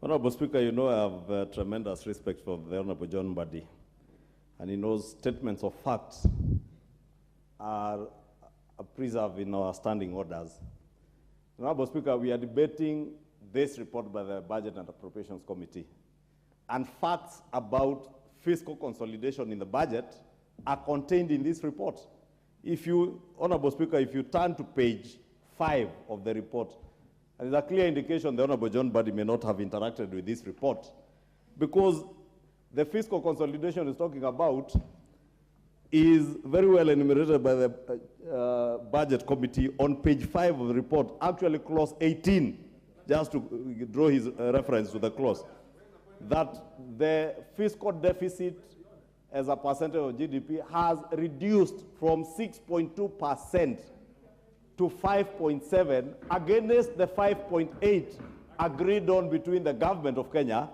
Honorable Speaker, you know I have tremendous respect for the Honorable John Mbadi, and he knows statements of facts are preserved in our standing orders. Honorable Speaker, we are debating this report by the Budget and Appropriations Committee, and facts about fiscal consolidation in the budget are contained in this report. If you, Honorable Speaker, if you turn to page 5 of the report, and there's a clear indication the Honorable John Mbadi may not have interacted with this report, because the fiscal consolidation is talking about is very well enumerated by the Budget Committee on page 5 of the report, actually clause 18, just to draw his reference to the clause, that the fiscal deficit as a percentage of GDP has reduced from 6.2% to 5.7 against the 5.8 agreed on between the government of Kenya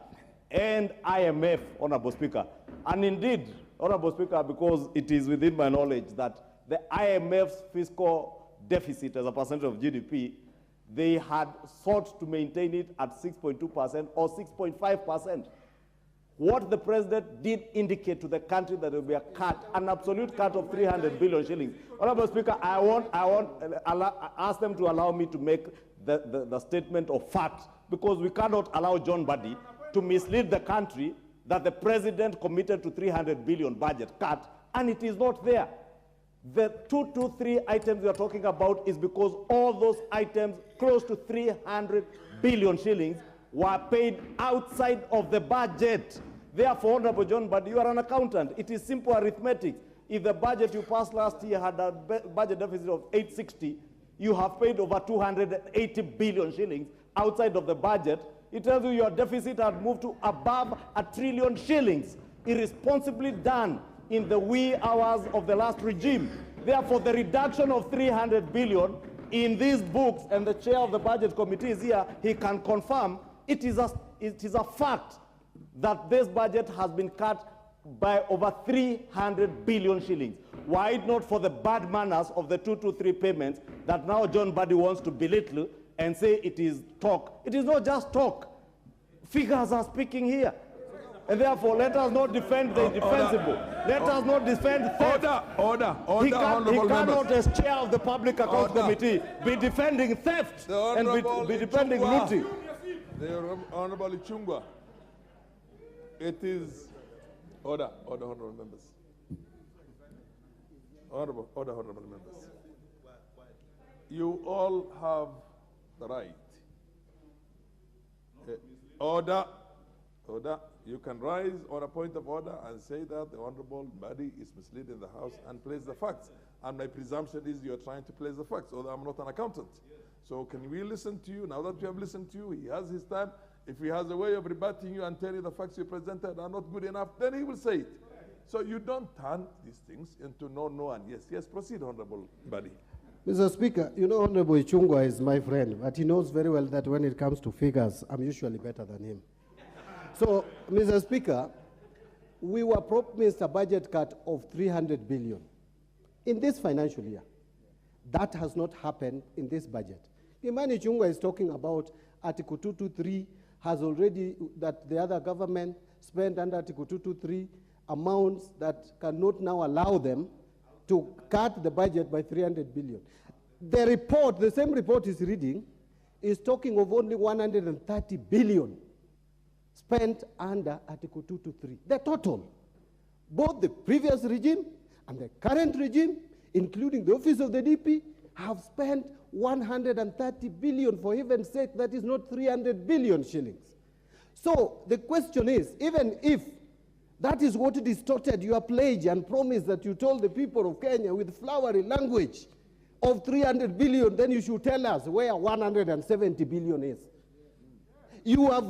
and IMF, Honorable Speaker. And indeed, Honorable Speaker, because it is within my knowledge that the IMF's fiscal deficit as a percentage of GDP, they had sought to maintain it at 6.2% or 6.5%. What the president did indicate to the country that there will be a cut, an absolute cut of 300 billion shillings. Honorable Speaker, I ask them to allow me to make the statement of fact, because we cannot allow John Mbadi to mislead the country that the president committed to 300 billion budget cut, and it is not there. The 223 items we are talking about is because all those items, close to 300 billion shillings, were paid outside of the budget. Therefore, Honorable John Mbadi, you are an accountant. It is simple arithmetic. If the budget you passed last year had a budget deficit of 860, you have paid over 280 billion shillings outside of the budget. It tells you your deficit had moved to above 1 trillion shillings, irresponsibly done in the wee hours of the last regime. Therefore, the reduction of 300 billion in these books, and the chair of the budget committee is here, he can confirm, it is a fact that this budget has been cut by over 300 billion shillings. Why not for the bad manners of the 223 payments that now John Mbadi wants to belittle and say it is talk? It is not just talk. Figures are speaking here. And therefore, let us not defend the indefensible. Let us not defend theft. Order, he cannot, as chair of the Public Accounts Committee, be defending theft and be defending looting. The Honorable Ichungwa. It is order, honorable members. Honorable members. You all have the right. Order. You can rise on a point of order and say that the Honorable Mbadi is misleading the House and place the facts. And my presumption is you are trying to place the facts, although I'm not an accountant. So can we listen to you? Now that we have listened to you, he has his time. If he has a way of rebutting you and telling the facts you presented are not good enough, then he will say it. So you don't turn these things into no and yes. Yes, proceed, Honorable Mbadi. Mr. Speaker, you know Honorable Ichungwa is my friend, but he knows very well that when it comes to figures, I'm usually better than him. So, Mr. Speaker, we were promised a budget cut of 300 billion in this financial year. That has not happened in this budget. Imani Ichungwa is talking about Article 223 has already, that the other government spent under Article 223 amounts that cannot now allow them to cut the budget by 300 billion. The report, the same report is reading, is talking of only 130 billion spent under Article 223. The total, both the previous regime and the current regime, including the office of the DP, have spent 130 billion, for heaven's sake. That is not 300 billion shillings. So the question is, even if that is what distorted your pledge and promise that you told the people of Kenya with flowery language of 300 billion, then you should tell us where 170 billion is. You have